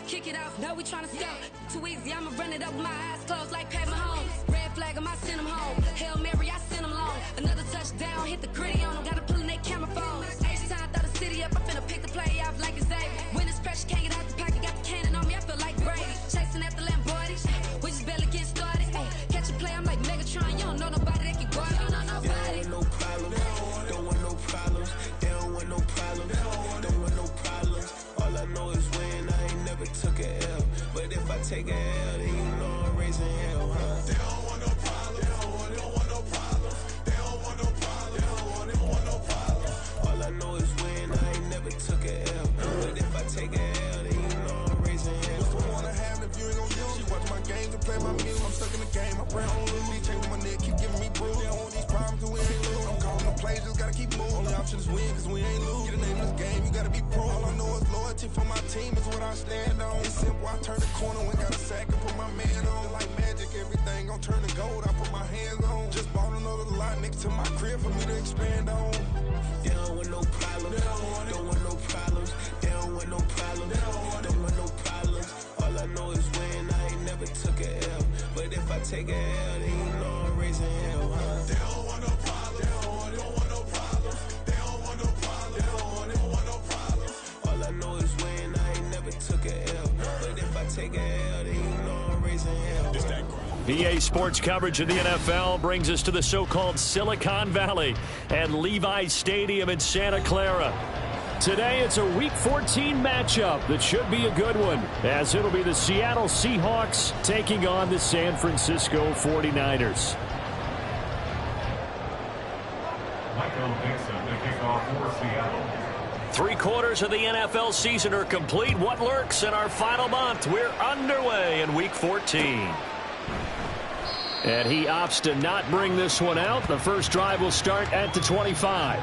Kick it off, no, we tryna score. Too easy, I'ma run it up with my eyes closed like Pat Mahomes. Red flag, I might send him home. Hail Mary, I send him long. Another touchdown, hit the gritty on him. Gotta pull in their camera phone. H-time, throw the city up. I finna pick the play off like it's Xavier. When it's pressure, can't get out the pocket. Got the cannon on me, I feel like Brady. Chasing after Lamborghinis. We just barely get started. Ay, catch a play, I'm like Megatron. You don't know nobody that can guard it. You don't know nobody. No problem. Don't want no problems. They don't want no problems. Don't want no problems. All I know is win. I ain't never took a L. But if I take a L, then you know I'm raising hell, huh? They don't want no problems. They don't want no problems. They don't want no problems. They don't want no problems. All I know is win. I ain't never took a L. But if I take a L, then you know I'm raising hell. What's the one I have if you ain't gon' use? She watch my games and play my music. I'm stuck in the game. I pray I don't lose. These chains on my neck keep giving me bruise. They don't want these problems 'cause we ain't lose. I'm calling the plays, just gotta keep moving. Only option is win 'cause we ain't lose. Get a name in this game, you gotta be pro. All I know is loyalty for my team is what I stand on. It's simple, I turn the corner when got a sack and put my man on. Like magic, everything gon' turn to gold. I put my hands on. Just bought another lot next to my crib for me to expand on. They don't want no problems. Don't want no problems. They don't want no problems. Don't want no problems. All I know is win. I ain't never took a L. But if I take a L, then you know I'm raising hell, huh? They don't want no problems. They don't want no problems. They don't want no problems. They don't want no problems. All I know is win. I ain't never took a L. But if I take a L, then you know I'm raising hell. VA Sports coverage of the NFL brings us to the so-called Silicon Valley and Levi's Stadium in Santa Clara. Today, it's a Week 14 matchup that should be a good one, as it'll be the Seattle Seahawks taking on the San Francisco 49ers. Michael Dixon to kick off for Seattle. 3/4 of the NFL season are complete. What lurks in our final month? We're underway in Week 14. And he opts to not bring this one out. The first drive will start at the 25.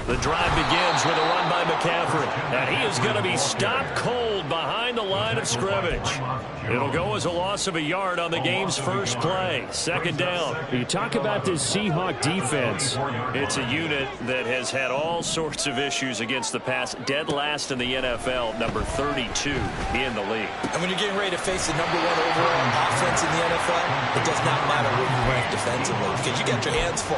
The drive begins with a run by McCaffrey, and he is going to be stopped cold behind the line of scrimmage. It'll go as a loss of a yard on the game's first play. Second down. You talk about this Seahawk defense. It's a unit that has had all sorts of issues against the pass. Dead last in the NFL, number 32 in the league. And when you're getting ready to face the number 1 overall offense in the NFL, it does not matter where you rank defensively because you got your hands full.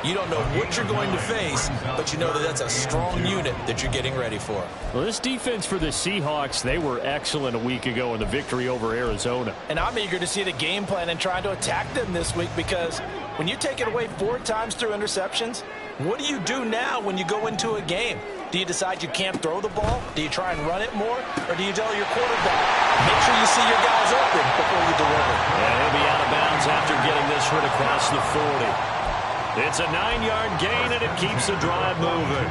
You don't know what you're going to face, but you know that that's a strong unit that you're getting ready for. Well, this defense for the Seahawks, they were excellent a week ago in the victory over Arizona. And I'm eager to see the game plan and trying to attack them this week because when you take it away 4 times through interceptions, what do you do now when you go into a game? Do you decide you can't throw the ball? Do you try and run it more? Or do you tell your quarterback, make sure you see your guys open before you deliver? And he'll be out of bounds after getting this one across the 40. It's a 9-yard gain, and it keeps the drive moving.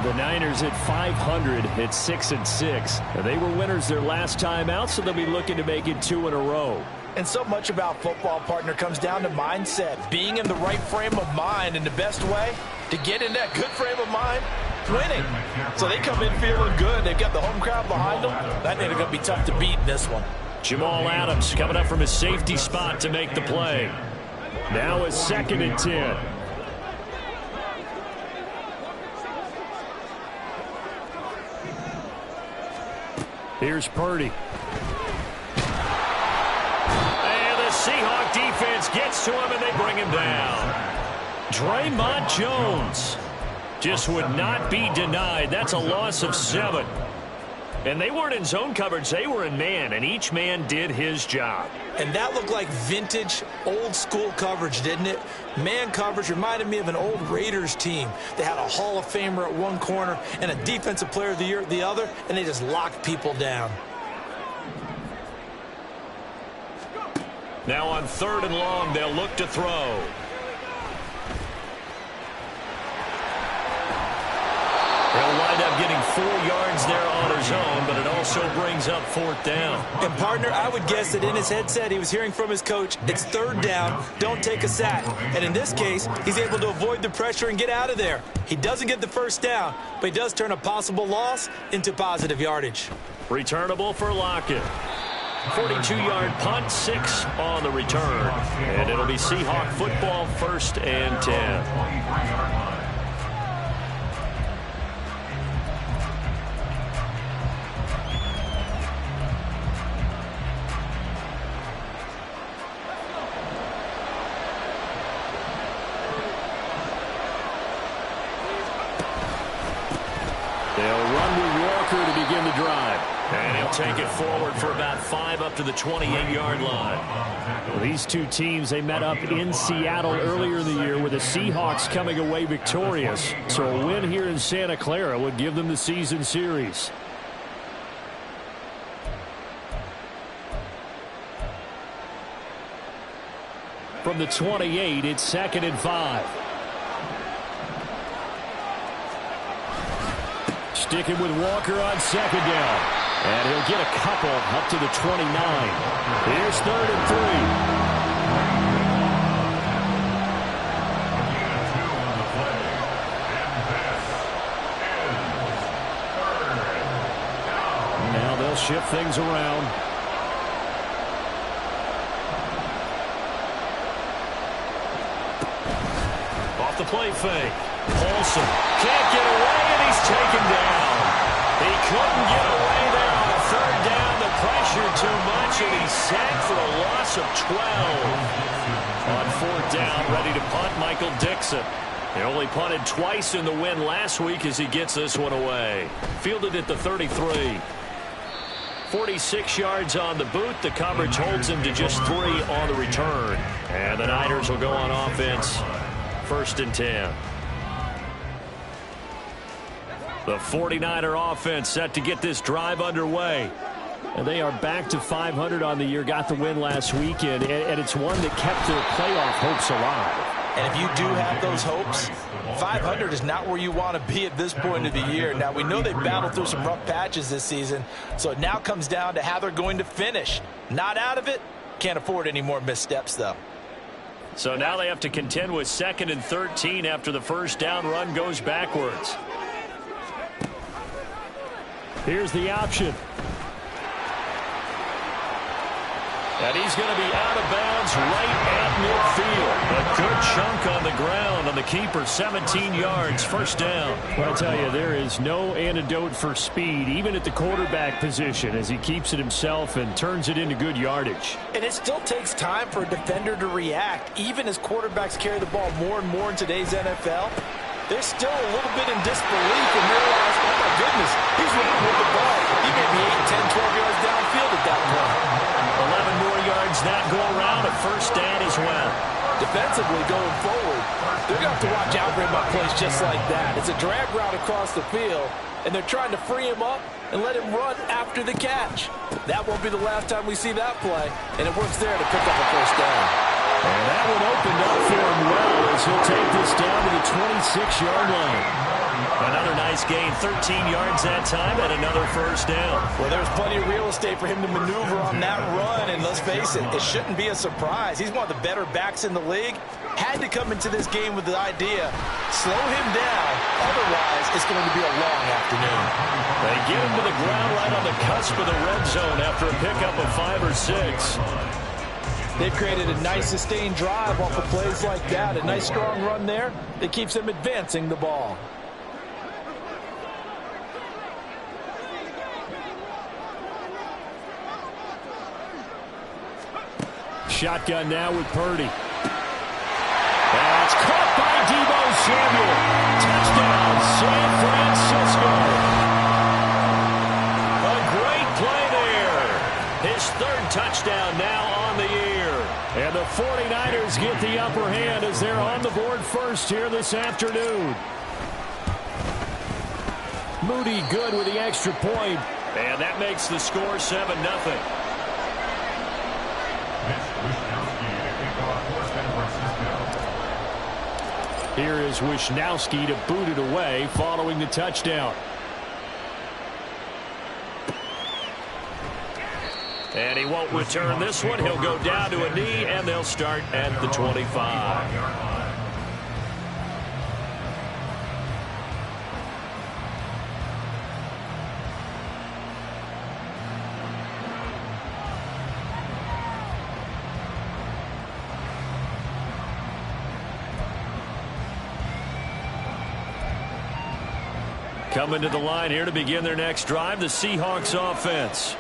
The Niners at 500 at 6-6. They were winners their last time out, so they'll be looking to make it 2 in a row. And so much about football, partner, comes down to mindset. Being in the right frame of mind, and the best way to get in that good frame of mind, winning. So they come in feeling good. They've got the home crowd behind them. That ain't going to be tough to beat in this one. Jamal Adams coming up from his safety spot to make the play. Now it's 2nd and 10. Here's Purdy. And the Seahawk defense gets to him, and they bring him down. Draymond Jones just would not be denied. That's a loss of 7. And they weren't in zone coverage. They were in man, and each man did his job. And that looked like vintage, old-school coverage, didn't it? Man coverage reminded me of an old Raiders team. They had a Hall of Famer at one corner and a Defensive Player of the Year at the other, and they just locked people down. Now on 3rd and long, they'll look to throw. He'll wind up getting 4 yards there on his own, but it also brings up 4th down. And, partner, I would guess that in his headset he was hearing from his coach, it's 3rd down, don't take a sack. And in this case, he's able to avoid the pressure and get out of there. He doesn't get the 1st down, but he does turn a possible loss into positive yardage. Returnable for Lockett. 42-yard punt, 6 on the return. And it'll be Seahawk football, 1st and 10. They'll run with Walker to begin the drive. And he'll take it forward for about 5 up to the 28-yard line. Well, these two teams, they met up in Seattle earlier in the year with the Seahawks coming away victorious. So a win here in Santa Clara would give them the season series. From the 28, it's 2nd and 5. Sticking with Walker on 2nd down. And he'll get a couple up to the 29. Here's 3rd and 3. Now they'll shift things around. Off the play fake. Paulson can't get away, and he's taken down. He couldn't get away there on 3rd down. The pressure too much, and he's sacked for a loss of 12. On 4th down, ready to punt, Michael Dixon. He only punted twice in the win last week as he gets this one away. Fielded at the 33. 46 yards on the boot. The coverage holds him to just 3 on the return. And the Niners will go on offense. 1st and 10. The 49er offense set to get this drive underway. And they are back to 500 on the year, got the win last weekend, and it's one that kept their playoff hopes alive. And if you do have those hopes, 500 is not where you want to be at this point of the year. Now, we know they've battled through some rough patches this season, so it now comes down to how they're going to finish. Not out of it, can't afford any more missteps, though. So now they have to contend with 2nd and 13 after the 1st down run goes backwards. Here's the option. And he's going to be out of bounds right at midfield. A good chunk on the ground on the keeper, 17 yards, 1st down. Well, I'll tell you, there is no antidote for speed, even at the quarterback position, as he keeps it himself and turns it into good yardage. And it still takes time for a defender to react. Even as quarterbacks carry the ball more and more in today's NFL, they're still a little bit in disbelief and realize, oh my goodness, he's running with the ball. He may be 8, 10, 12 yards downfield at that point. 11 more yards that go around, a 1st down as well. Defensively going forward, they're going to have to watch out for him on plays just like that. It's a drag route across the field, and they're trying to free him up and let him run after the catch. That won't be the last time we see that play, and it works there to pick up a 1st down. And that one opened up for him well as he'll take this down to the 26-yard line. Another nice gain, 13 yards that time, and another 1st down. Well, there's plenty of real estate for him to maneuver on that run, and let's face it, it shouldn't be a surprise. He's one of the better backs in the league. Had to come into this game with the idea, slow him down, otherwise it's going to be a long afternoon. They get him to the ground right on the cusp of the red zone after a pickup of 5 or 6. They've created a nice sustained drive off of plays like that. A nice strong run there that keeps them advancing the ball. Shotgun now with Purdy. That's caught by Deebo Samuel. Touchdown, San Francisco. A great play there. His 3rd touchdown now on the year. And the 49ers get the upper hand as they're on the board first here this afternoon. Moody good with the extra point. And that makes the score 7-0. Here is Wishnowsky to boot it away following the touchdown. And he won't return this one. He'll go down to a knee, and they'll start at the 25. Coming to the line here to begin their next drive, the Seahawks offense.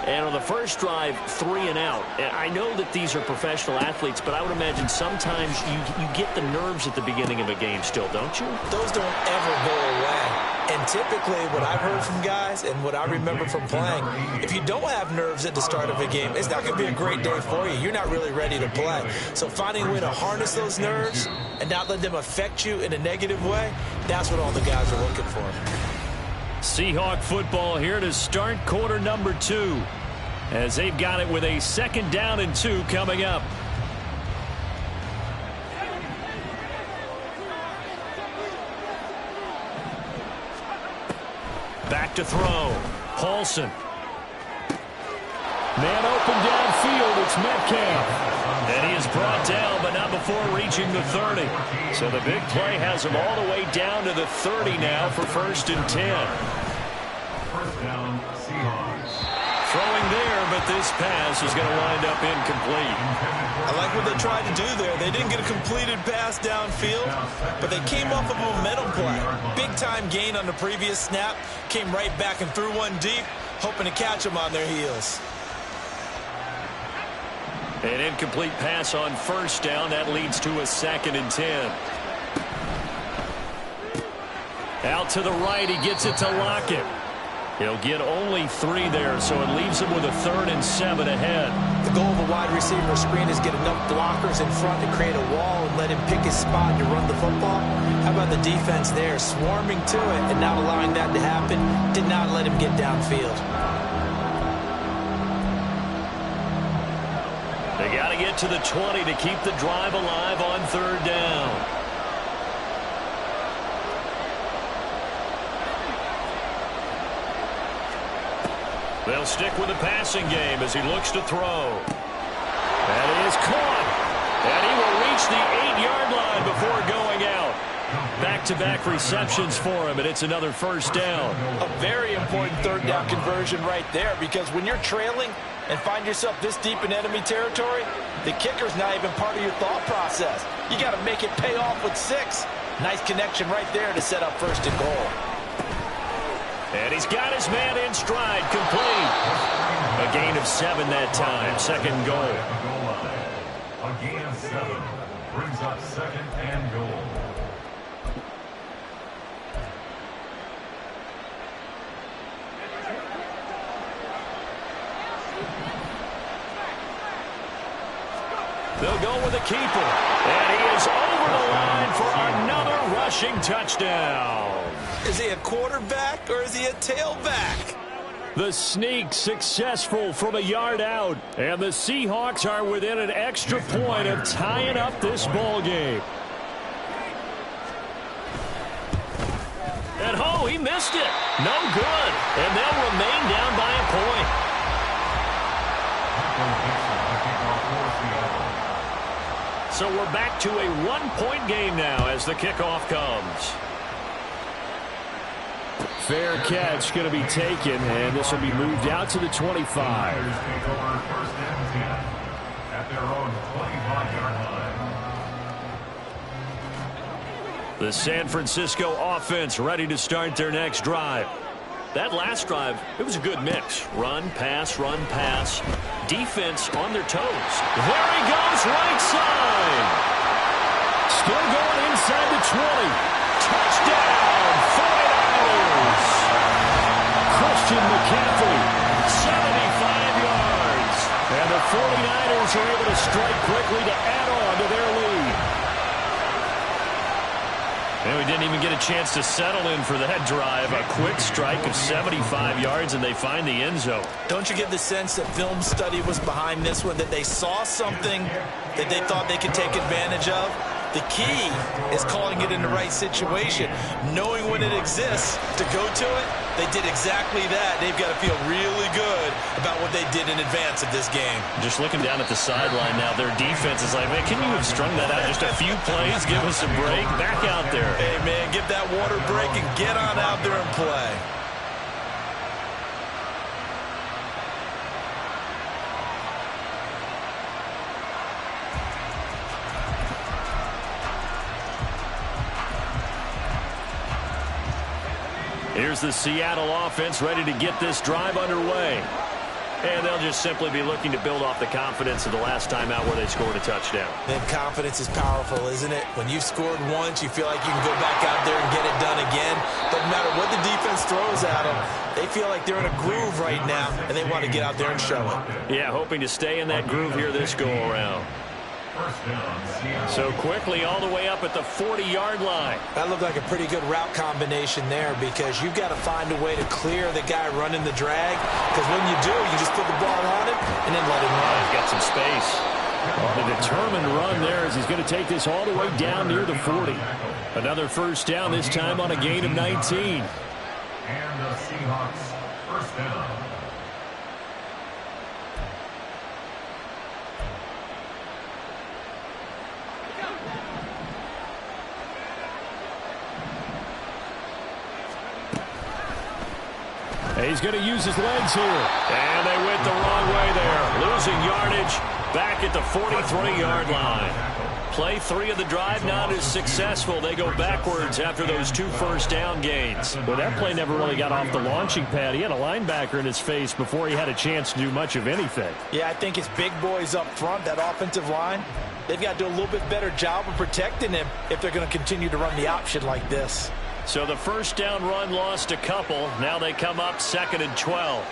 And on the first drive, 3 and out. I know that these are professional athletes, but I would imagine sometimes you get the nerves at the beginning of a game still, don't you? Those don't ever go away. And typically what I've heard from guys and what I remember from playing, if you don't have nerves at the start of a game, it's not going to be a great day for you. You're not really ready to play. So finding a way to harness those nerves and not let them affect you in a negative way, that's what all the guys are looking for. Seahawk football here to start quarter number 2, as they've got it with a 2nd down and 2 coming up. Back to throw. Paulson. Man open downfield. It's Metcalf. And he is brought down, but not before reaching the 30. So the big play has him all the way down to the 30 now for 1st and 10. First down, Seahawks. Throwing there, but this pass is going to wind up incomplete. I like what they tried to do there. They didn't get a completed pass downfield, but they came off of a momentum play. Big-time gain on the previous snap. Came right back and threw one deep, hoping to catch them on their heels. An incomplete pass on 1st down. That leads to a 2nd and 10. Out to the right. He gets it to Lockett. He'll get only 3 there, so it leaves him with a 3rd and 7 ahead. The goal of a wide receiver screen is get enough blockers in front to create a wall and let him pick his spot to run the football. How about the defense there, swarming to it and not allowing that to happen? Did not let him get downfield. They got to get to the 20 to keep the drive alive on 3rd down. They'll stick with the passing game as he looks to throw. That is caught. And he will reach the 8-yard line before going out. Back-to-back receptions for him, and it's another 1st down. A very important 3rd down conversion right there, because when you're trailing and find yourself this deep in enemy territory, the kicker's not even part of your thought process. You got to make it pay off with 6. Nice connection right there to set up 1st and goal. And he's got his man in stride, complete. A gain of 7 that time, 2nd goal. A gain of 7 brings up 2nd and goal. They'll go with the keeper. And he is over the line for another rushing touchdown. Is he a quarterback or is he a tailback? The sneak successful from a yard out. And the Seahawks are within an extra point of tying up this ball game. And he missed it. No good. And they'll remain down by a point. So we're back to a 1-point game now as the kickoff comes. Fair catch going to be taken, and this will be moved out to the 25. Take over 1st and 10 at their own 25-yard line. The San Francisco offense ready to start their next drive. That last drive, it was a good mix. Run, pass, run, pass. Defense on their toes. There he goes, right side. Still going inside the 20. Touchdown, 49ers. Christian McCaffrey. 75 yards. And the 49ers are able to strike quickly to add on to their lead. And we didn't even get a chance to settle in for that drive. A quick strike of 75 yards, and they find the end zone. Don't you get the sense that film study was behind this one, that they saw something that they thought they could take advantage of? The key is calling it in the right situation, knowing when it exists to go to it. They did exactly that. They've got to feel really good about what they did in advance of this game. Just looking down at the sideline now, their defense is like, man, can you have strung that out just a few plays? Give us a break. Back out there. Hey, man, give that water break and get on out there and play. Here's the Seattle offense ready to get this drive underway. And they'll just simply be looking to build off the confidence of the last time out where they scored a touchdown. And confidence is powerful, isn't it? When you've scored once, you feel like you can go back out there and get it done again. Doesn't matter what the defense throws at them. They feel like they're in a groove right now, and they want to get out there and show it. Yeah, hoping to stay in that groove here this go-around. So quickly all the way up at the 40-yard line. That looked like a pretty good route combination there because you've got to find a way to clear the guy running the drag. Because when you do, you just put the ball on it and then let him run. He's got some space. The determined run there as he's going to take this all the way down near the 40. Another first down, this time on a gain of 19. And the Seahawks first down. He's going to use his legs here. And they went the wrong way there. Losing yardage back at the 43-yard line. Play 3 of the drive not as successful. They go backwards after those 2 first down gains. Well, that play never really got off the launching pad. He had a linebacker in his face before he had a chance to do much of anything. Yeah, I think his big boys up front, that offensive line, they've got to do a little bit better job of protecting him if they're going to continue to run the option like this. So the first down run lost a couple. Now they come up 2nd and 12.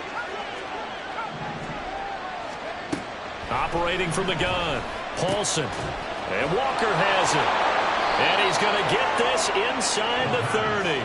Operating from the gun, Paulson. And Walker has it. And he's going to get this inside the 30.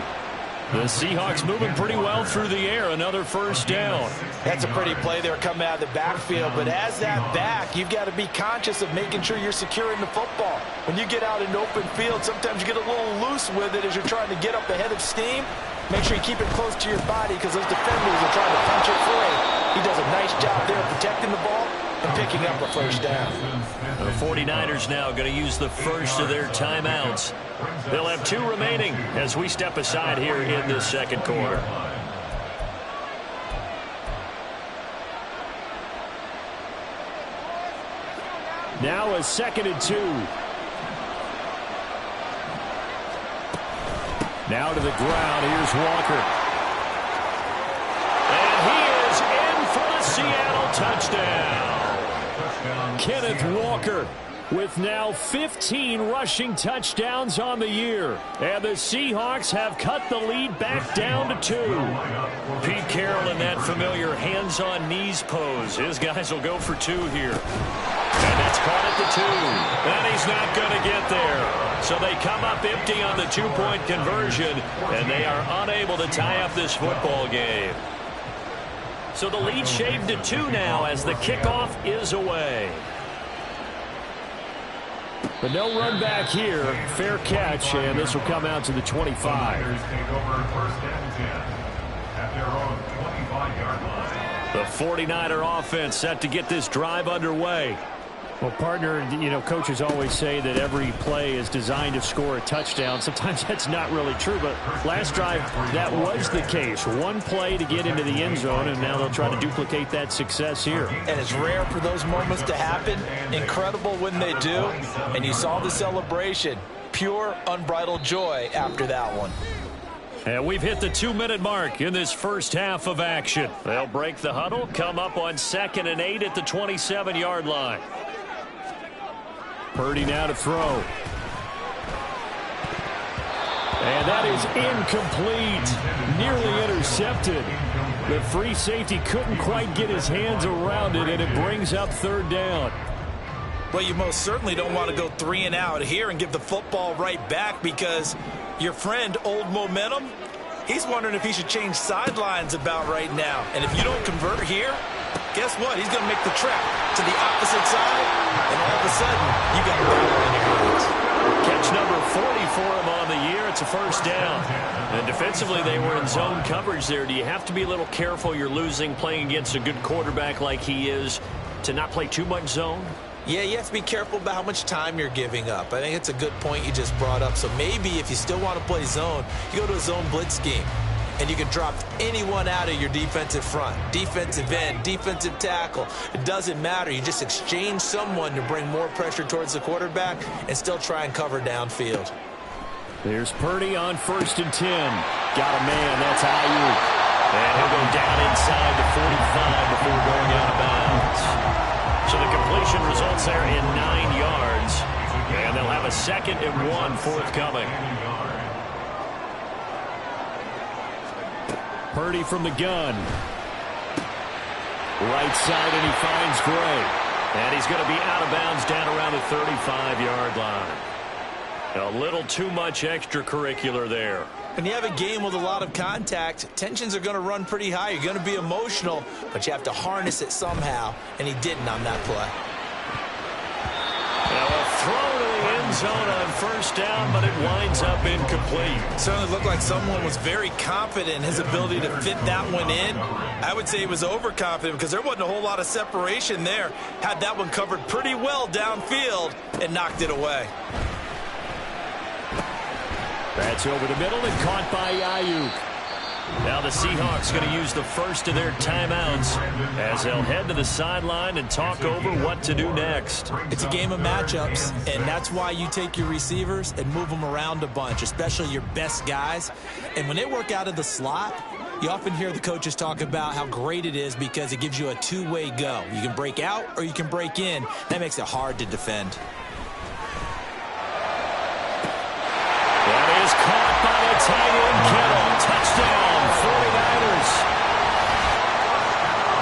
The Seahawks moving pretty well through the air. Another first down. That's a pretty play there coming out of the backfield. But as that back, you've got to be conscious of making sure you're securing the football. When you get out in open field, sometimes you get a little loose with it as you're trying to get up ahead of steam. Make sure you keep it close to your body because those defenders are trying to punch it free. He does a nice job there protecting the ball and picking up a first down. The 49ers now going to use the first of their timeouts. They'll have 2 remaining as we step aside here in this second quarter. Now a 2nd and 2. Now to the ground. Here's Walker. And he is in for the Seattle touchdown. Kenneth Walker with now 15 rushing touchdowns on the year. And the Seahawks have cut the lead back down to 2. Pete Carroll in that familiar hands-on knees pose. His guys will go for 2 here. And that's caught at the 2. And he's not going to get there. So they come up empty on the 2-point conversion, and they are unable to tie up this football game. So the lead shaved to 2 now as the kickoff is away. But no run back here. Fair catch, and this will come out to the 25. Take over first and 10 at their own 25-yard line. The 49er offense set to get this drive underway. Well, partner, you know, coaches always say that every play is designed to score a touchdown. Sometimes that's not really true, but last drive, that was the case. 1 play to get into the end zone, and now they'll try to duplicate that success here. And it's rare for those moments to happen. Incredible when they do. And you saw the celebration. Pure, unbridled joy after that one. And we've hit the 2-minute mark in this first half of action. They'll break the huddle, come up on 2nd and 8 at the 27-yard line. Purdy now to throw. And that is incomplete. Nearly intercepted. The free safety couldn't quite get his hands around it, and it brings up 3rd down. Well, you most certainly don't want to go 3 and out here and give the football right back because your friend, Old Momentum, he's wondering if he should change sidelines about right now. And if you don't convert here, guess what? He's going to make the trek to the opposite side, and all of a sudden, you got a battle in your hands. Catch number 40 for him on the year. It's a first down. And defensively, they were in zone coverage there. Do you have to be a little careful? You're losing, playing against a good quarterback like he is, to not play too much zone? Yeah, you have to be careful about how much time you're giving up. I think it's a good point you just brought up. So maybe if you still want to play zone, you go to a zone blitz scheme. And you can drop anyone out of your defensive front. Defensive end, defensive tackle. It doesn't matter. You just exchange someone to bring more pressure towards the quarterback and still try and cover downfield. There's Purdy on 1st and 10. got a man. That's Ayuk. And he'll go down inside the 45 before going out of bounds. So the completion results there in 9 yards. And they'll have a 2nd and 1 forthcoming. Purdy from the gun. Right side, and he finds Gray. And he's going to be out of bounds down around the 35-yard line. A little too much extracurricular there. When you have a game with a lot of contact, tensions are going to run pretty high. You're going to be emotional, but you have to harness it somehow, and he didn't on that play. Now a throw to the end zone on first down, but it winds up incomplete. Certainly looked like someone was very confident in his ability to fit that one in. I would say he was overconfident because there wasn't a whole lot of separation there. Had that one covered pretty well downfield and knocked it away. That's over the middle and caught by Ayuk. Now the Seahawks going to use the first of their timeouts as they'll head to the sideline and talk over what to do next. It's a game of matchups, and that's why you take your receivers and move them around a bunch, especially your best guys. And when they work out of the slot, you often hear the coaches talk about how great it is because it gives you a two-way go. You can break out or you can break in. That makes it hard to defend. That is caught by the tight end, Kittle. Touchdown, 49ers.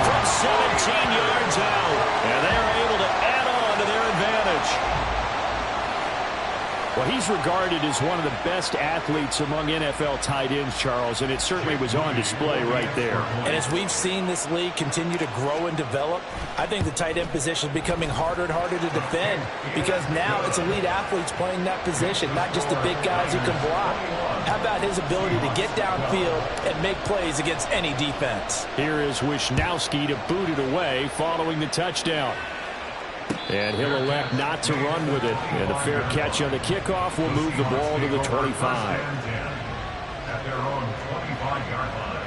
From 17 yards out. And they are able to add on to their advantage. Well, he's regarded as one of the best athletes among NFL tight ends, Charles, and it certainly was on display right there. And as we've seen this league continue to grow and develop, I think the tight end position is becoming harder and harder to defend because now it's elite athletes playing that position, not just the big guys who can block. How about his ability to get downfield and make plays against any defense? Here is Wisnowski to boot it away following the touchdown. And he'll elect not to run with it. And a fair catch on the kickoff will move the ball to the 25. At their own 25-yard line.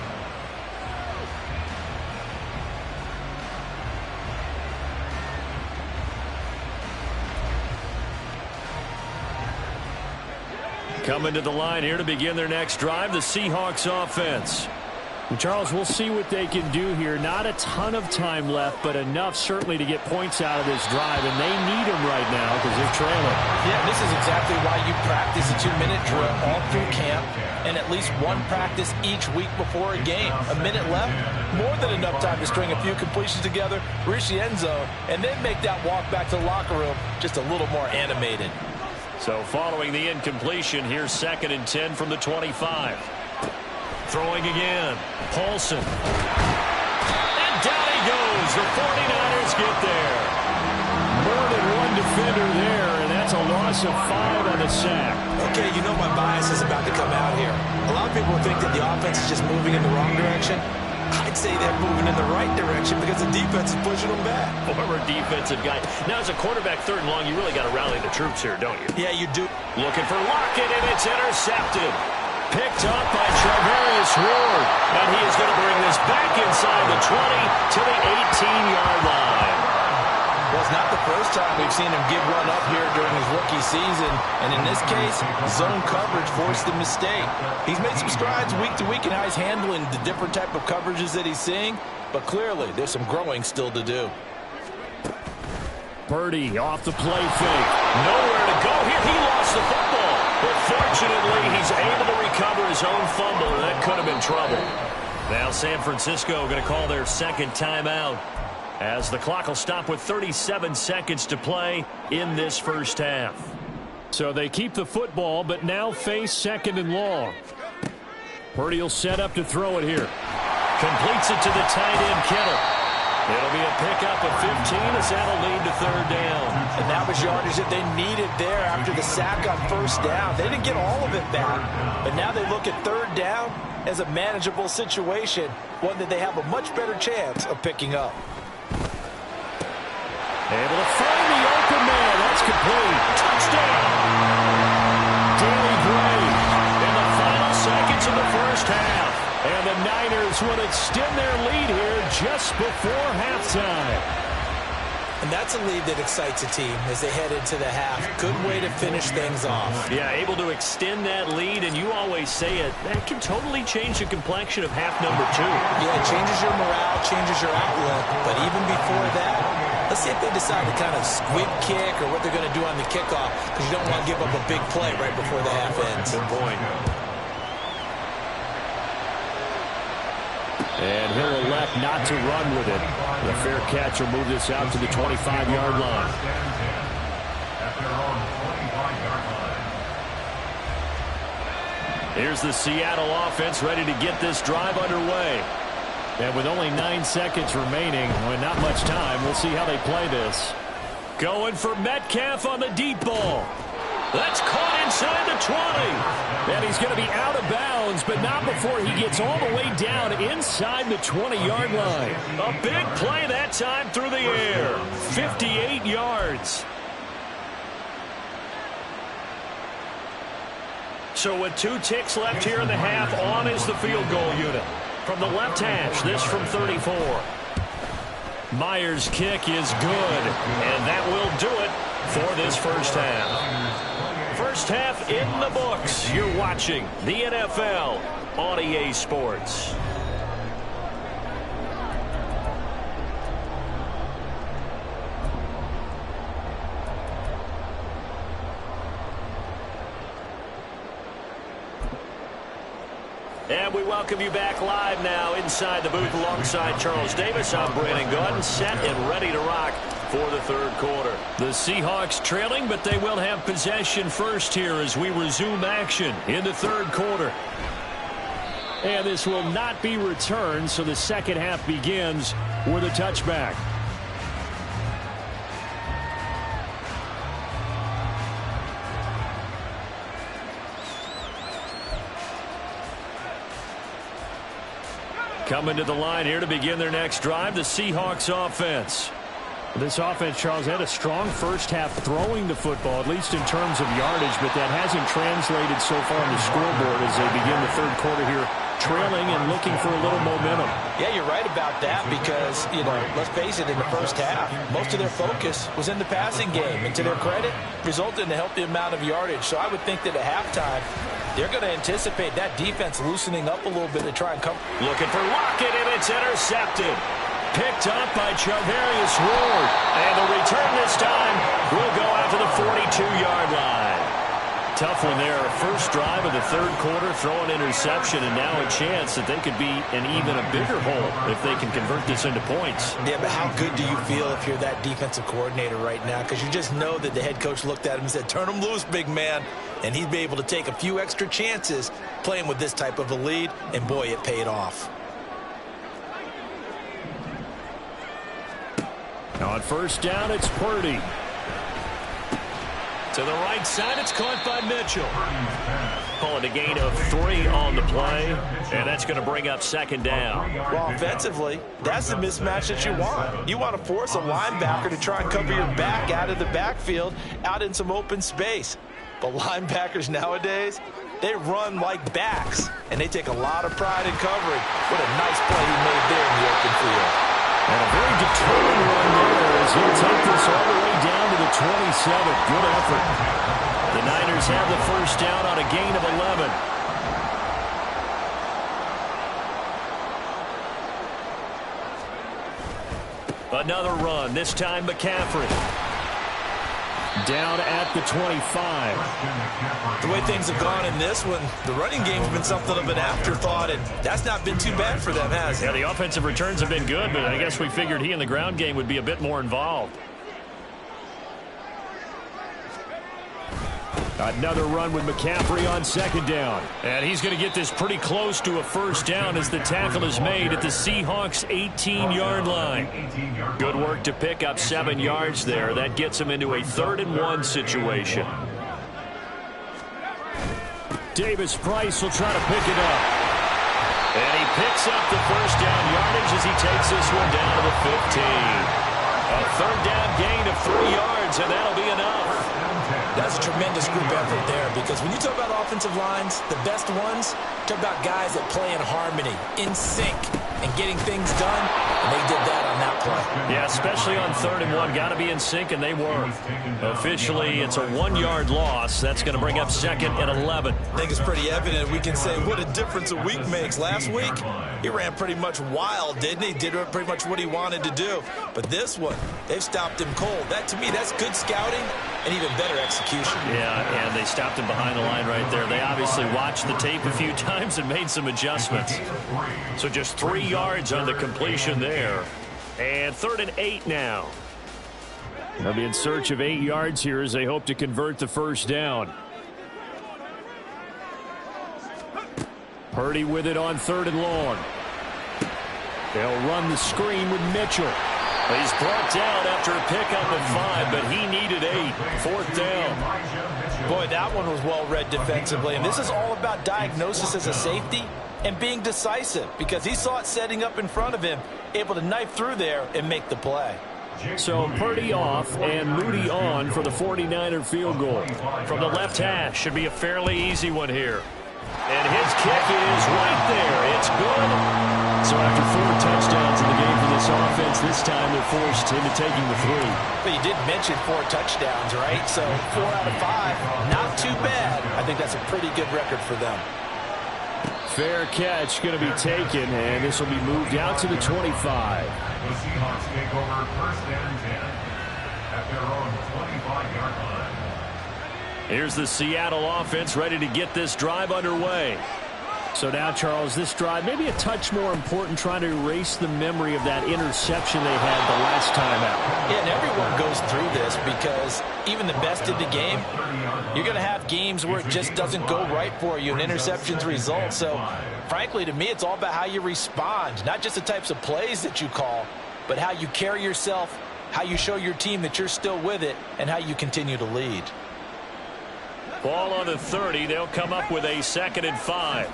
Coming to the line here to begin their next drive, the Seahawks offense. Well, Charles, we'll see what they can do here. Not a ton of time left, but enough certainly to get points out of this drive, and they need them right now because they're trailing. Yeah, this is exactly why you practice a 2-minute drill all through camp and at least one practice each week before a game. A minute left, more than enough time to string a few completions together, reach the end zone, and then make that walk back to the locker room just a little more animated. So following the incompletion, here's 2nd and 10 from the 25. Throwing again. Paulson. And down he goes. The 49ers get there. More than one defender there, and that's a loss of 5 on the sack. Okay, you know my bias is about to come out here. A lot of people think that the offense is just moving in the wrong direction. I'd say they're moving in the right direction because the defense is pushing them back. Former defensive guy. Now, as a quarterback 3rd and long, you really got to rally the troops here, don't you? Yeah, you do. Looking for Lockett, and it's intercepted. Picked up by Charvarius Ward. And he is going to bring this back inside the 20 to the 18-yard line. Well, it's not the first time we've seen him give one up here during his rookie season. And in this case, zone coverage forced the mistake. He's made some strides week to week in how he's handling the different type of coverages that he's seeing. But clearly, there's some growing still to do. Purdy off the play fake. Nowhere to go here. He lost the football. But fortunately, he's able to recover his own fumble, and that could have been trouble. Now San Francisco going to call their 2nd timeout as the clock will stop with 37 seconds to play in this first half. So they keep the football, but now face 2nd and long. Purdy will set up to throw it here. Completes it to the tight end, Kittle. It'll be a pickup of 15 as that'll lead to 3rd down. And that was yardage that they needed there after the sack on 1st down. They didn't get all of it back, but now they look at 3rd down as a manageable situation, one that they have a much better chance of picking up. Able to find the open man. That's complete. Touchdown. Danny Gray in the final seconds of the first half. And the Niners will extend their lead here just before halftime. And that's a lead that excites a team as they head into the half. Good way to finish things off. Yeah, able to extend that lead, and you always say it, that can totally change the complexion of half number 2. Yeah, it changes your morale, changes your outlook. But even before that, let's see if they decide to kind of squib kick or what they're going to do on the kickoff, because you don't want to give up a big play right before the half ends. Good point. And he'll elect not to run with it. The fair catch will move this out to the 25-yard line. Here's the Seattle offense ready to get this drive underway. And with only 9 seconds remaining, with not much time, we'll see how they play this. Going for Metcalf on the deep ball. That's caught inside the 20. And he's going to be out of bounds, but not before he gets all the way down inside the 20-yard line. A big play that time through the air. 58 yards. So with 2 ticks left here in the half, on is the field goal unit. From the left hash, this from 34. Myers' kick is good, and that will do it for this first half. First half in the books. You're watching the NFL on EA Sports. And we welcome you back live now inside the booth alongside Charles Davis. I'm Brandon Gaudin, set and ready to rock for the third quarter. The Seahawks trailing, but they will have possession first here as we resume action in the third quarter. And this will not be returned, so the second half begins with a touchback. Coming to the line here to begin their next drive, the Seahawks offense. This offense, Charles, had a strong first half throwing the football, at least in terms of yardage, but that hasn't translated so far on the scoreboard as they begin the third quarter here, trailing and looking for a little momentum. Yeah, you're right about that because, let's face it, in the first half, most of their focus was in the passing game. And to their credit, resulted in a healthy amount of yardage. So I would think that at halftime, they're going to anticipate that defense loosening up a little bit to try and come. Looking for Lockett, and it's intercepted. Picked up by Charvarius Ward. And the return this time will go out to the 42-yard line. Tough one there. First drive of the third quarter, throw an interception, and now a chance that they could be in even a bigger hole if they can convert this into points. Yeah, but how good do you feel if you're that defensive coordinator right now? Because you just know that the head coach looked at him and said, turn him loose, big man. And he'd be able to take a few extra chances playing with this type of a lead, and boy, it paid off. On first down, it's Purdy. To the right side, it's caught by Mitchell. Calling a gain of 3 on the play, and that's going to bring up second down. Well, offensively, that's the mismatch that you want. You want to force a linebacker to try and cover your back out of the backfield, out in some open space. But linebackers nowadays, they run like backs, and they take a lot of pride in covering. What a nice play he made there in the open field. And a very determined run there as he'll take this all the way down to the 27. Good effort. The Niners have the first down on a gain of 11. Another run, this time McCaffrey. Down at the 25. The way things have gone in this one, the running game's been something of an afterthought, and that's not been too bad for them, has it? Yeah, the offensive returns have been good, but I guess we figured he in the ground game would be a bit more involved. Another run with McCaffrey on second down. And he's going to get this pretty close to a first down as the tackle is made at the Seahawks' 18-yard line. Good work to pick up 7 yards there. That gets him into a 3rd-and-1 situation. Davis Price will try to pick it up. And he picks up the first down yardage as he takes this one down to the 15. A 3rd down gain of 3 yards, and that'll be enough. That's a tremendous group effort there, because when you talk about offensive lines, the best ones, talk about guys that play in harmony, in sync, and getting things done, and they did that on that play. Yeah, especially on 3rd and 1. Got to be in sync, and they were. Officially, it's a 1-yard loss. That's going to bring up 2nd and 11. I think it's pretty evident. We can say what a difference a week makes. Last week, he ran pretty much wild, didn't he? Did pretty much what he wanted to do. But this one, they've stopped him cold. That, to me, that's good scouting and even better execution. Yeah, and they stopped him behind the line right there. They obviously watched the tape a few times and made some adjustments. So just 3 yards on the completion there. And 3rd and 8 now. They'll be in search of 8 yards here as they hope to convert the first down. Purdy with it on 3rd and long. They'll run the screen with Mitchell. He's brought down after a pickup of 5, but he needed 8. 4th down. Boy, that one was well read defensively. And this is all about diagnosis as a safety and being decisive, because he saw it setting up in front of him, able to knife through there and make the play. So Purdy off and Moody on for the 49er field goal. From the left hash, should be a fairly easy one here. And his kick is right there. It's good. So after 4 touchdowns in the game for this offense, this time they're forced into taking the 3. But you did mention 4 touchdowns, right? So 4 out of 5, not too bad. I think that's a pretty good record for them. Fair catch going to be taken, and this will be moved out to the 25. The Seahawks take over 1st and 10 at their own 25-yard line. Here's the Seattle offense ready to get this drive underway. So now, Charles, this drive maybe a touch more important, trying to erase the memory of that interception they had the last time out. Yeah, and everyone goes through this, because even the best in the game, you're going to have games where it just doesn't go right for you, and interceptions result. So, frankly, to me, it's all about how you respond, not just the types of plays that you call, but how you carry yourself, how you show your team that you're still with it, and how you continue to lead. Ball on the 30. They'll come up with a 2nd and 5.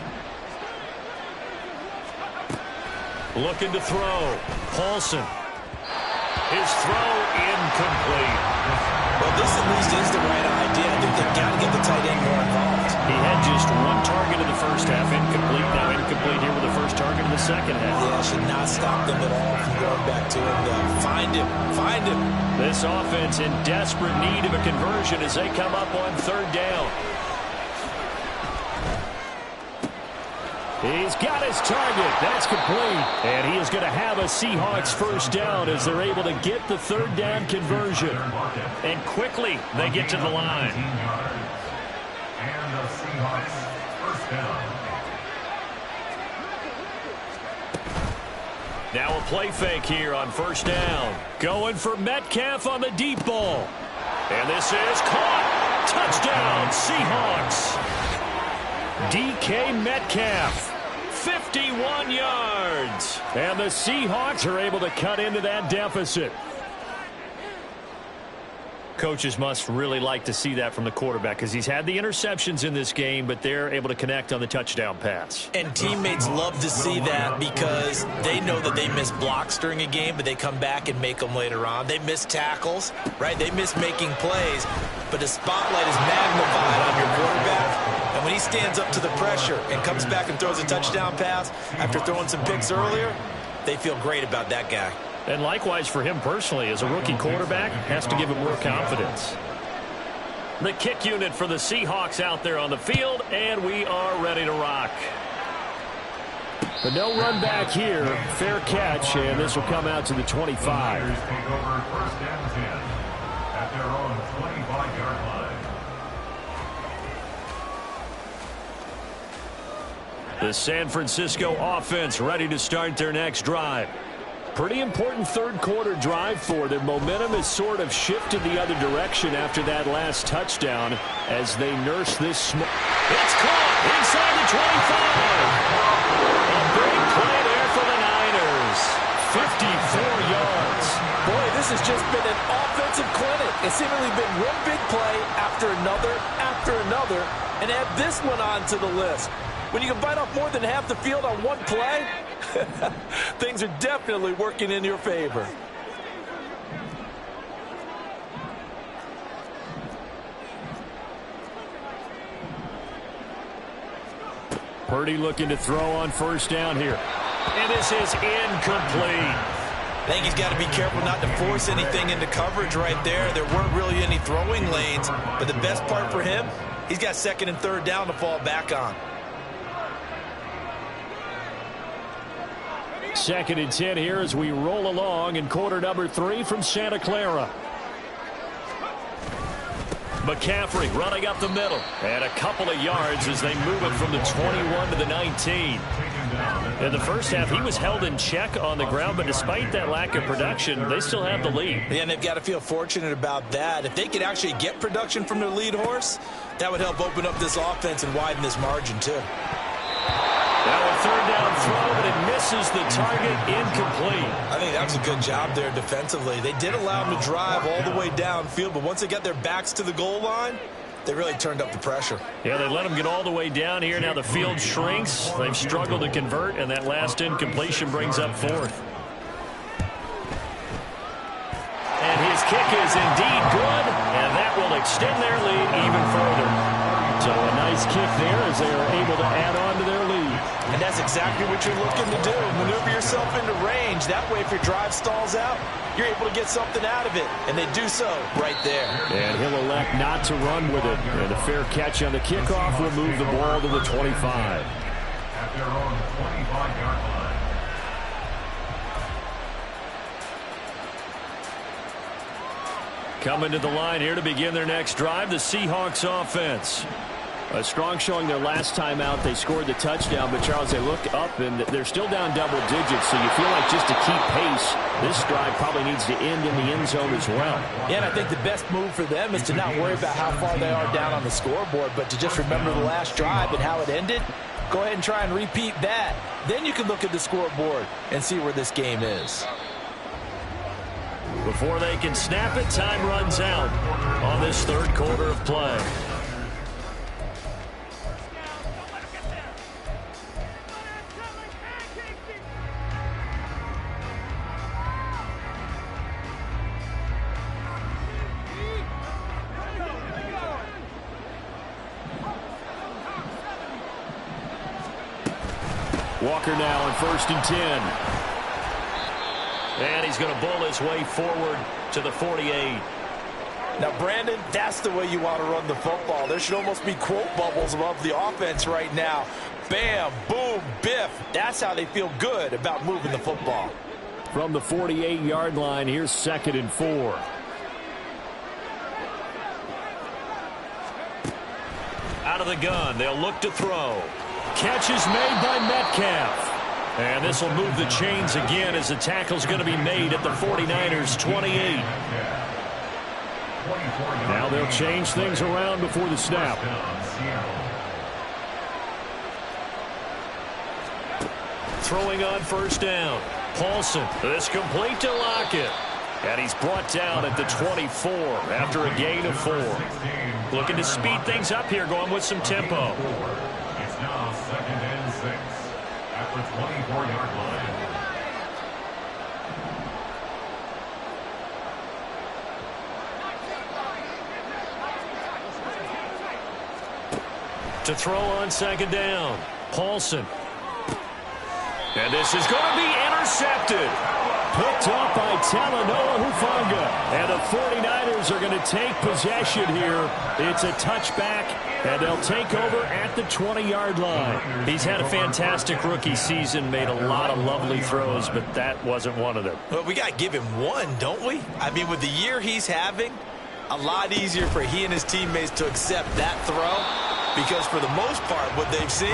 Looking to throw. Paulson. His throw incomplete. Well, this at least is the right idea. I think they've got to get the tight end more involved. He had just 1 target in the first half. Incomplete. Now incomplete here with the first target in the second half. Yeah, should not stop them at all from going back to him. Find him. Find him. This offense in desperate need of a conversion as they come up on 3rd down. He's got his target. That's complete. And he is going to have a Seahawks first down as they're able to get the 3rd down conversion. And quickly they get to the line. And the Seahawks first down. Now a play fake here on 1st down. Going for Metcalf on the deep ball. And this is caught. Touchdown, Seahawks. DK Metcalf, 51 yards. And the Seahawks are able to cut into that deficit. Coaches must really like to see that from the quarterback, because he's had the interceptions in this game, but they're able to connect on the touchdown pass. And teammates love to see that, because they know that they miss blocks during a game, but they come back and make them later on. They miss tackles, right? They miss making plays, but the spotlight is magnified on your quarterback. And when he stands up to the pressure and comes back and throws a touchdown pass after throwing some picks earlier, they feel great about that guy. And likewise for him personally, as a rookie quarterback, has to give him more confidence. The kick unit for the Seahawks out there on the field, and we are ready to rock. But no run back here. Fair catch, and this will come out to the 25. The Niners take over 1st and 10 at their own 25-yard line. The San Francisco offense ready to start their next drive. Pretty important 3rd quarter drive for them. Momentum has sort of shifted the other direction after that last touchdown as they nurse this. It's caught inside the 25. A big play there for the Niners. 54 yards. Boy, this has just been an offensive clinic. It's seemingly been one big play after another, and add this one on to the list. When you can bite off more than half the field on one play, things are definitely working in your favor. Purdy looking to throw on 1st down here. And this is incomplete. I think he's got to be careful not to force anything into coverage right there. There weren't really any throwing lanes, but the best part for him, he's got second and third down to fall back on. 2nd and 10 here as we roll along in quarter number 3 from Santa Clara. McCaffrey running up the middle. And a couple of yards as they move it from the 21 to the 19. In the first half, he was held in check on the ground, but despite that lack of production, they still have the lead. Yeah, and they've got to feel fortunate about that. If they could actually get production from their lead horse, that would help open up this offense and widen this margin, too. Now a third down throw, but it misses the target, incomplete. I think that was a good job there defensively. They did allow them to drive all the way downfield, but once they got their backs to the goal line, they really turned up the pressure. Yeah, they let them get all the way down here. Now the field shrinks. They've struggled to convert, and that last incompletion brings up 4th. And his kick is indeed good, and that will extend their lead even further. So a nice kick there as they are able to add on to their lead. And that's exactly what you're looking to do. Maneuver yourself into range. That way, if your drive stalls out, you're able to get something out of it. And they do so right there. And he'll elect not to run with it. And a fair catch on the kickoff will move the ball to the 25. At their own 25-yard line. Coming to the line here to begin their next drive, the Seahawks offense. A strong showing their last time out. They scored the touchdown, but, Charles, they look up, and they're still down double digits, so you feel like just to keep pace, this drive probably needs to end in the end zone as well. Yeah, and I think the best move for them is to not worry about how far they are down on the scoreboard, but to just remember the last drive and how it ended. Go ahead and try and repeat that. Then you can look at the scoreboard and see where this game is. Before they can snap it, time runs out on this third quarter of play. Walker now on 1st and 10. And he's going to bull his way forward to the 48. Now, Brandon, that's the way you want to run the football. There should almost be quote bubbles above the offense right now. Bam, boom, biff. That's how they feel good about moving the football. From the 48-yard line, here's 2nd and 4. Out of the gun, they'll look to throw. Catch is made by Metcalf. And this will move the chains again as the tackle's going to be made at the 49ers' 28. Now they'll change things around before the snap. Throwing on 1st down. Paulson, this complete to Lockett. And he's brought down at the 24 after a gain of 4. Looking to speed things up here, going with some tempo. It's now 2nd and 6 at the 24-yard line. To throw on 2nd down. Paulson. And this is going to be intercepted. Picked up by Talanoa Hufanga. And the 49ers are going to take possession here. It's a touchback, and they'll take over at the 20-yard line. He's had a fantastic rookie season, made a lot of lovely throws, but that wasn't one of them. Well, we got to give him one, don't we? I mean, with the year he's having, a lot easier for he and his teammates to accept that throw. Because for the most part, what they've seen,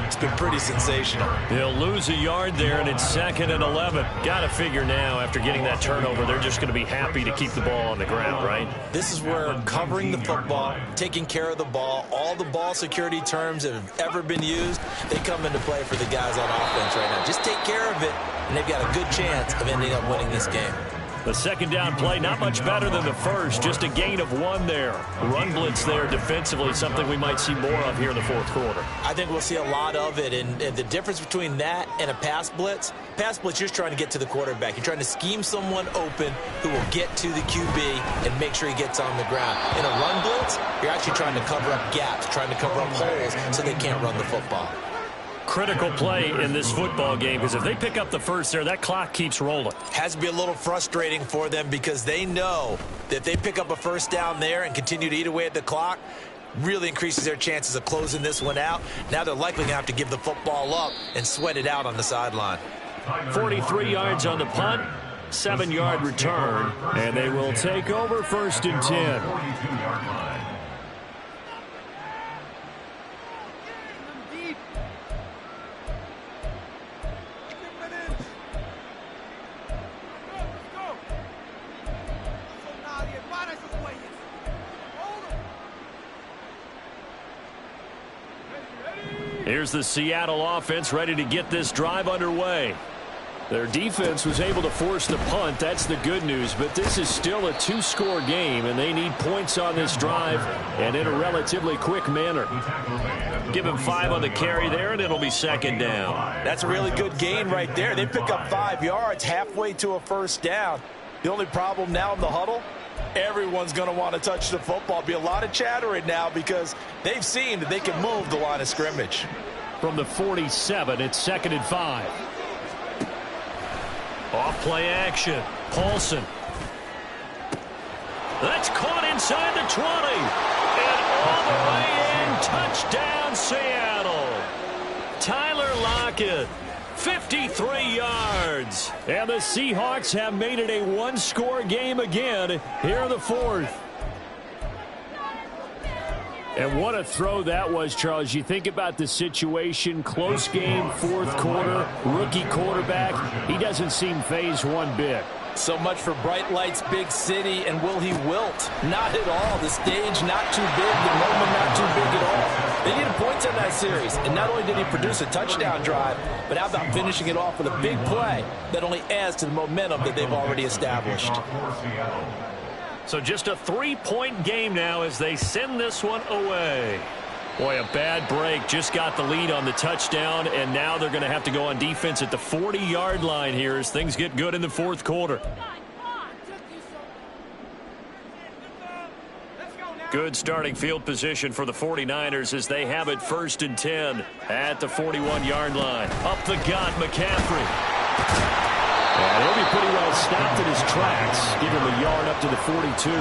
it's been pretty sensational. They'll lose a yard there, and it's 2nd and 11. Got to figure now, after getting that turnover, they're just going to be happy to keep the ball on the ground, right? This is where covering the football, taking care of the ball, all the ball security terms that have ever been used, they come into play for the guys on offense right now. Just take care of it, and they've got a good chance of ending up winning this game. The 2nd down play, not much better than the first, just a gain of 1 there. Run blitz there defensively, something we might see more of here in the 4th quarter. I think we'll see a lot of it, and the difference between that and a pass blitz, you're just trying to get to the quarterback. You're trying to scheme someone open who will get to the QB and make sure he gets on the ground. In a run blitz, you're actually trying to cover up gaps, trying to cover up holes so they can't run the football. critical play in this football game, because if they pick up the first there, that clock keeps rolling. Has to be a little frustrating for them because they know that if they pick up a first down there and continue to eat away at the clock, really increases their chances of closing this one out. Now they're likely going to have to give the football up and sweat it out on the sideline. 43 yards on the punt, 7-yard return, and they will take over 1st and 10. Here's the Seattle offense ready to get this drive underway. Their defense was able to force the punt. That's the good news. But this is still a 2-score game, and they need points on this drive and in a relatively quick manner. Give him 5 on the carry there, and it'll be 2nd down. That's a really good gain right there. They pick up 5 yards halfway to a first down. The only problem now in the huddle, everyone's going to want to touch the football. Be a lot of chattering now because they've seen that they can move the line of scrimmage. From the 47, it's 2nd and 5. Off play action. Paulson. That's caught inside the 20. And all the way in. Touchdown, Seattle. Tyler Lockett. 53 yards. And the Seahawks have made it a 1-score game again here in the 4th. And what a throw that was, Charles. You think about the situation, close game, 4th quarter, rookie quarterback. He doesn't seem fazed one bit. So much for bright lights, big city, and will he wilt? Not at all. The stage not too big, the moment not too big at all. They needed points in that series, and not only did he produce a touchdown drive, but how about finishing it off with a big play that only adds to the momentum that they've already established. So just a 3-point game now as they send this one away. Boy, a bad break. Just got the lead on the touchdown, and now they're going to have to go on defense at the 40-yard line here as things get good in the 4th quarter. Good starting field position for the 49ers as they have it 1st and 10 at the 41-yard line. Up the gut, McCaffrey. And he'll be pretty well stopped in his tracks. Give him a yard up to the 42.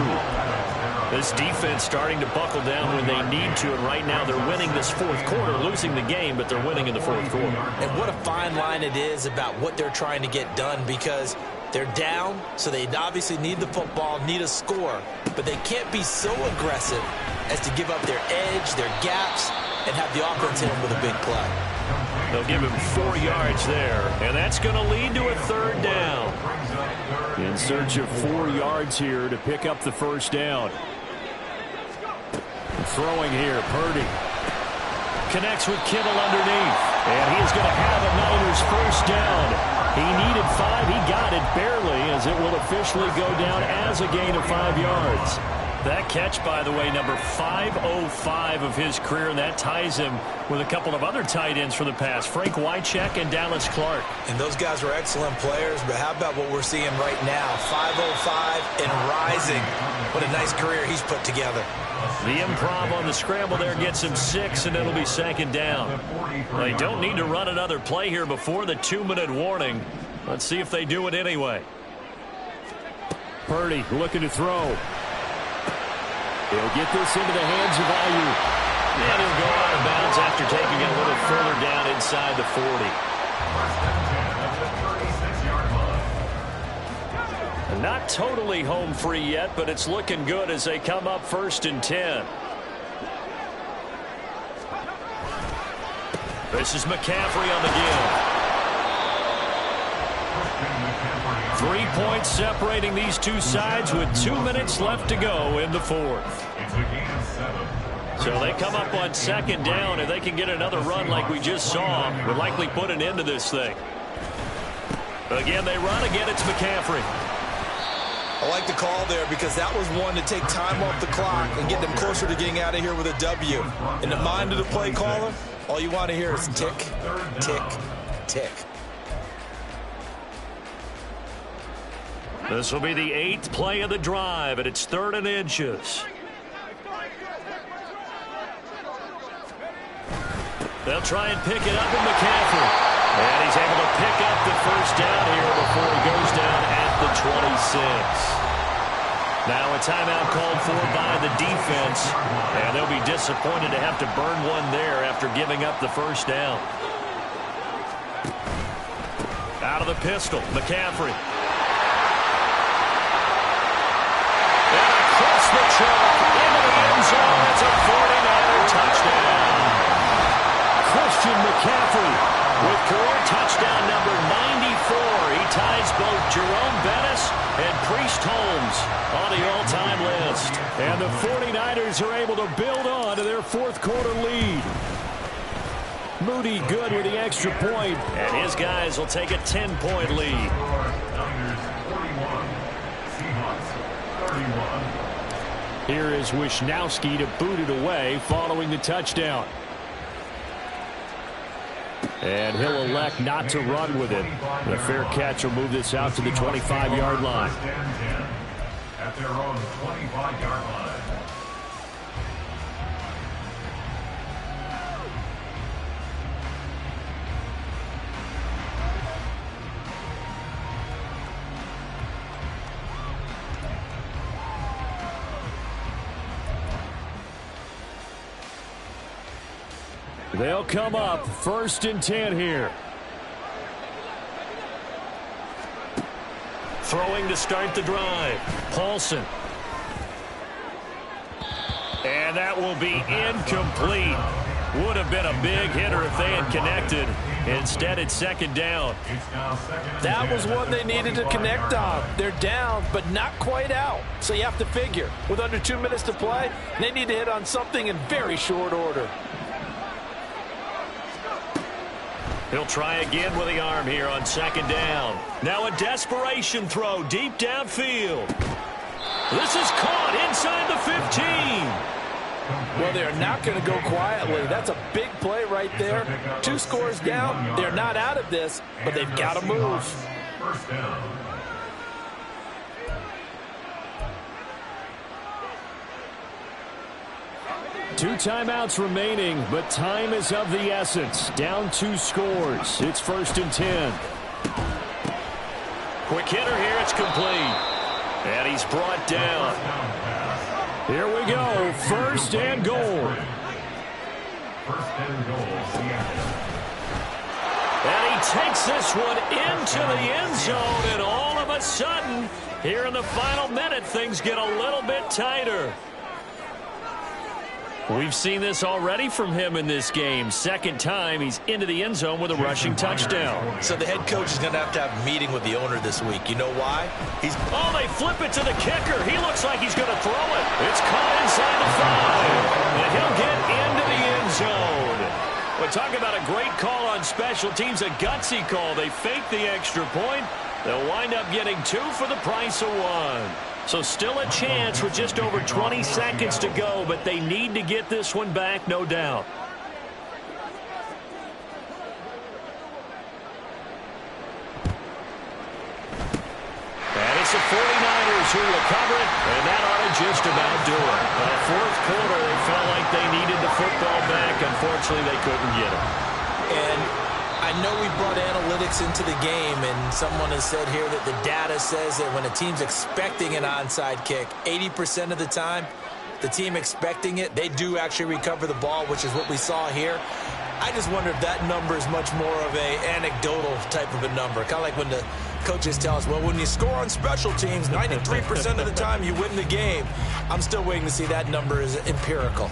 This defense starting to buckle down when they need to, and right now they're winning this 4th quarter, losing the game, but they're winning in the 4th quarter. And what a fine line it is about what they're trying to get done, because they're down, so they obviously need the football, need a score, but they can't be so aggressive as to give up their edge, their gaps, and have the offense hit them with a big play. They'll give him 4 yards there, and that's going to lead to a 3rd down. In search of 4 yards here to pick up the 1st down. Throwing here, Purdy. Connects with Kittle underneath, and he's going to have a Niners 1st down. He needed 5. He got it barely, as it will officially go down as a gain of 5 yards. That catch, by the way, number 505 of his career, and that ties him with a couple of other tight ends for the past, Frank Wycheck and Dallas Clark. And those guys were excellent players, but how about what we're seeing right now? 505 and rising. What a nice career he's put together. The improv on the scramble there gets him 6, and it'll be 2nd down. They don't need to run another play here before the 2-minute warning. Let's see if they do it anyway. Purdy looking to throw. He'll get this into the hands of Ayuk. And he'll go out of bounds after taking it a little further down inside the 40. Not totally home free yet, but it's looking good as they come up 1st and 10. This is McCaffrey on the give. 3 points separating these two sides with 2 minutes left to go in the 4th. So they come up on 2nd down, and they can get another run like we just saw. Would likely put an end to this thing. Again, they run. Again, it's McCaffrey. I like the call there because that was one to take time off the clock and get them closer to getting out of here with a W. In the mind of the play caller, all you want to hear is tick, tick, tick. This will be the 8th play of the drive, and it's 3rd and inches. They'll try and pick it up in McCaffrey. And he's able to pick up the first down here before he goes down at the 26. Now a timeout called for by the defense. And they'll be disappointed to have to burn one there after giving up the first down. Out of the pistol, McCaffrey. And across the chalk into the end zone. It's a 49er touchdown. Christian McCaffrey with career touchdown number 94. He ties both Jerome Bettis and Priest Holmes on the all-time list. And the 49ers are able to build on to their fourth quarter lead. Moody good with the extra point. And his guys will take a 10-point lead. Here is Wisnowski to boot it away following the touchdown. And he'll elect not to run with it. The fair catch will move this out to the 25-yard line. At their own 25-yard line. They'll come up 1st and 10 here. Throwing to start the drive. Paulson. And that will be incomplete. Would have been a big hitter if they had connected. Instead, it's second down. That was one they needed to connect on. They're down, but not quite out. So you have to figure, with under 2 minutes to play, they need to hit on something in very short order. He'll try again with the arm here on second down. Now a desperation throw deep downfield. This is caught inside the 15. Well, they're not going to go quietly. That's a big play right there. 2 scores down. They're not out of this, but they've got to move. First down. Two timeouts remaining, but time is of the essence. Down 2 scores. It's 1st and 10. Quick hitter here. It's complete. And he's brought down. Here we go. 1st and goal. First and goal, Seattle. And he takes this one into the end zone. And all of a sudden, here in the final minute, things get a little bit tighter. We've seen this already from him in this game. Second time he's into the end zone with a rushing touchdown. So the head coach is going to have a meeting with the owner this week. You know why? Oh, they flip it to the kicker. He looks like he's going to throw it. It's caught inside the 5. And he'll get into the end zone. Well, talk about a great call on special teams, a gutsy call. They fake the extra point. They'll wind up getting 2 for the price of 1. So still a chance with just over 20 seconds to go, but they need to get this one back, no doubt. And it's the 49ers who recover it, and that ought to just about do it. But fourth quarter, they felt like they needed the football back. Unfortunately, they couldn't get it. And I know we brought analytics into the game, and someone has said here that the data says that when a team's expecting an onside kick, 80% of the time, the team expecting it, they do actually recover the ball, which is what we saw here. I just wonder if that number is much more of a anecdotal type of a number. Kind of like when the coaches tell us, well, when you score on special teams, 93% of the time you win the game. I'm still waiting to see that number is empirical.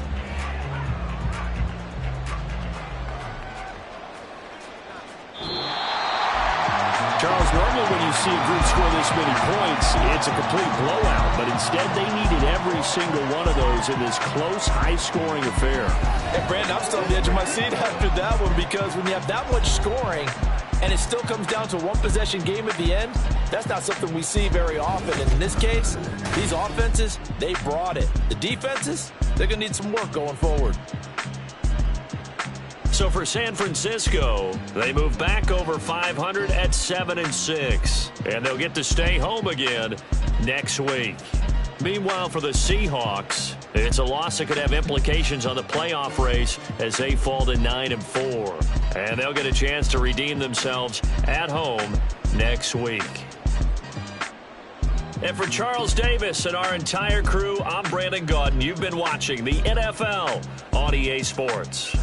Charles, normally when you see a group score this many points, it's a complete blowout. But instead, they needed every single one of those in this close, high-scoring affair. Hey, Brandon, I'm still on the edge of my seat after that one, because when you have that much scoring and it still comes down to a one-possession game at the end, that's not something we see very often. And in this case, these offenses, they brought it. The defenses, they're going to need some work going forward. So for San Francisco, they move back over 500 at 7-6. And they'll get to stay home again next week. Meanwhile, for the Seahawks, it's a loss that could have implications on the playoff race as they fall to 9-4. And they'll get a chance to redeem themselves at home next week. And for Charles Davis and our entire crew, I'm Brandon Gaudin. You've been watching the NFL on EA Sports.